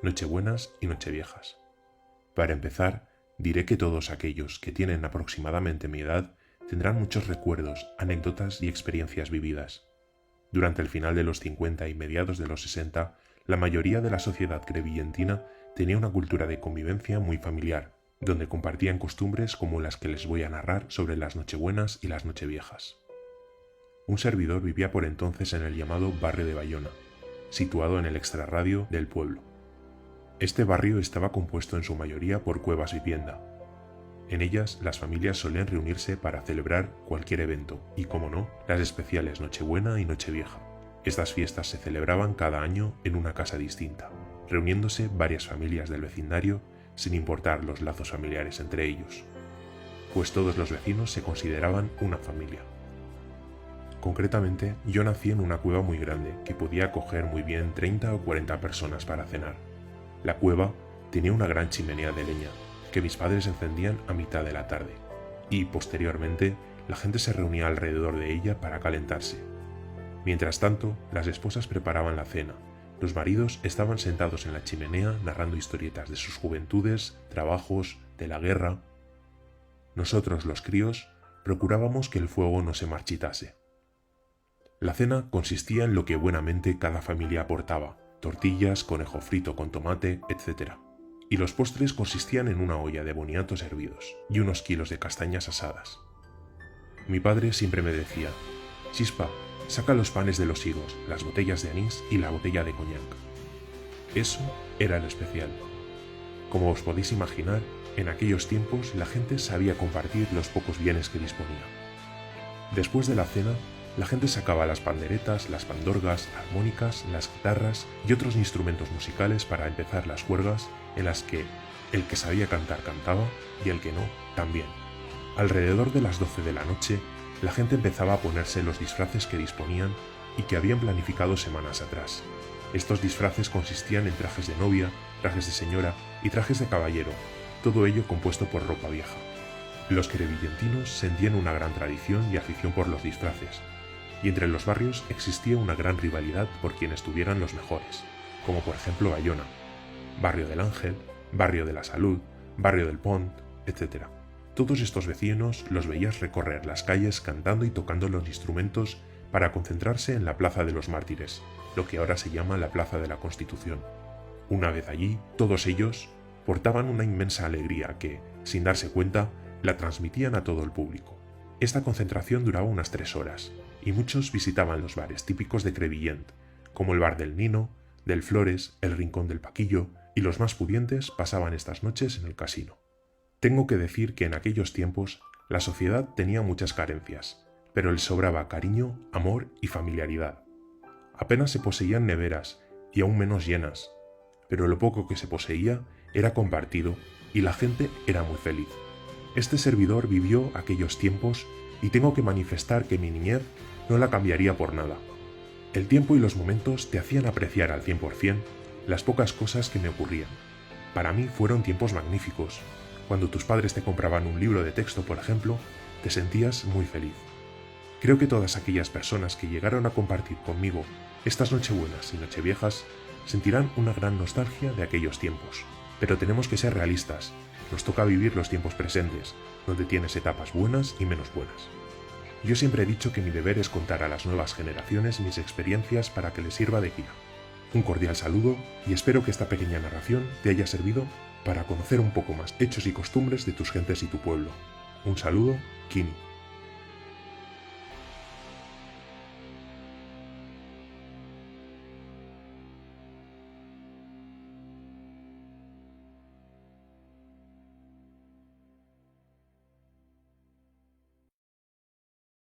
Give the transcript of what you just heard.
Nochebuenas y Nocheviejas. Para empezar, diré que todos aquellos que tienen aproximadamente mi edad tendrán muchos recuerdos, anécdotas y experiencias vividas. Durante el final de los 50 y mediados de los 60, la mayoría de la sociedad crevillentina tenía una cultura de convivencia muy familiar, donde compartían costumbres como las que les voy a narrar sobre las Nochebuenas y las Nocheviejas. Un servidor vivía por entonces en el llamado barrio de Bayona, situado en el extrarradio del pueblo. Este barrio estaba compuesto en su mayoría por cuevas vivienda. En ellas las familias solían reunirse para celebrar cualquier evento y, como no, las especiales Nochebuena y Nochevieja. Estas fiestas se celebraban cada año en una casa distinta, reuniéndose varias familias del vecindario sin importar los lazos familiares entre ellos, pues todos los vecinos se consideraban una familia. Concretamente, yo nací en una cueva muy grande que podía acoger muy bien 30 o 40 personas para cenar. La cueva tenía una gran chimenea de leña que mis padres encendían a mitad de la tarde, y posteriormente la gente se reunía alrededor de ella para calentarse. Mientras tanto, las esposas preparaban la cena. Los maridos estaban sentados en la chimenea narrando historietas de sus juventudes, trabajos, de la guerra. Nosotros, los críos, procurábamos que el fuego no se marchitase. La cena consistía en lo que buenamente cada familia aportaba: tortillas, conejo frito con tomate, etc. Y los postres consistían en una olla de boniatos hervidos y unos kilos de castañas asadas. Mi padre siempre me decía: «Chispa, saca los panes de los higos, las botellas de anís y la botella de coñac». Eso era lo especial. Como os podéis imaginar, en aquellos tiempos la gente sabía compartir los pocos bienes que disponía. Después de la cena, la gente sacaba las panderetas, las pandorgas, armónicas, las guitarras y otros instrumentos musicales para empezar las juergas, en las que el que sabía cantar cantaba y el que no, también. Alrededor de las 12 de la noche, la gente empezaba a ponerse los disfraces que disponían y que habían planificado semanas atrás. Estos disfraces consistían en trajes de novia, trajes de señora y trajes de caballero, todo ello compuesto por ropa vieja. Los crevillentinos sentían una gran tradición y afición por los disfraces, y entre los barrios existía una gran rivalidad por quienes tuvieran los mejores, como por ejemplo Bayona, Barrio del Ángel, Barrio de la Salud, Barrio del Pont, etc. Todos estos vecinos los veías recorrer las calles cantando y tocando los instrumentos para concentrarse en la Plaza de los Mártires, lo que ahora se llama la Plaza de la Constitución. Una vez allí, todos ellos portaban una inmensa alegría que, sin darse cuenta, la transmitían a todo el público. Esta concentración duraba unas 3 horas, y muchos visitaban los bares típicos de Crevillent, como el bar del Nino, del Flores, el Rincón del Paquillo, y los más pudientes pasaban estas noches en el casino. Tengo que decir que en aquellos tiempos la sociedad tenía muchas carencias, pero les sobraba cariño, amor y familiaridad. Apenas se poseían neveras, y aún menos llenas, pero lo poco que se poseía era compartido y la gente era muy feliz. Este servidor vivió aquellos tiempos y tengo que manifestar que mi niñez no la cambiaría por nada. El tiempo y los momentos te hacían apreciar al 100% las pocas cosas que me ocurrían. Para mí fueron tiempos magníficos. Cuando tus padres te compraban un libro de texto, por ejemplo, te sentías muy feliz. Creo que todas aquellas personas que llegaron a compartir conmigo estas Nochebuenas y Nocheviejas sentirán una gran nostalgia de aquellos tiempos. Pero tenemos que ser realistas. Nos toca vivir los tiempos presentes, donde tienes etapas buenas y menos buenas. Yo siempre he dicho que mi deber es contar a las nuevas generaciones mis experiencias para que les sirva de guía. Un cordial saludo y espero que esta pequeña narración te haya servido para conocer un poco más hechos y costumbres de tus gentes y tu pueblo. Un saludo, Kini.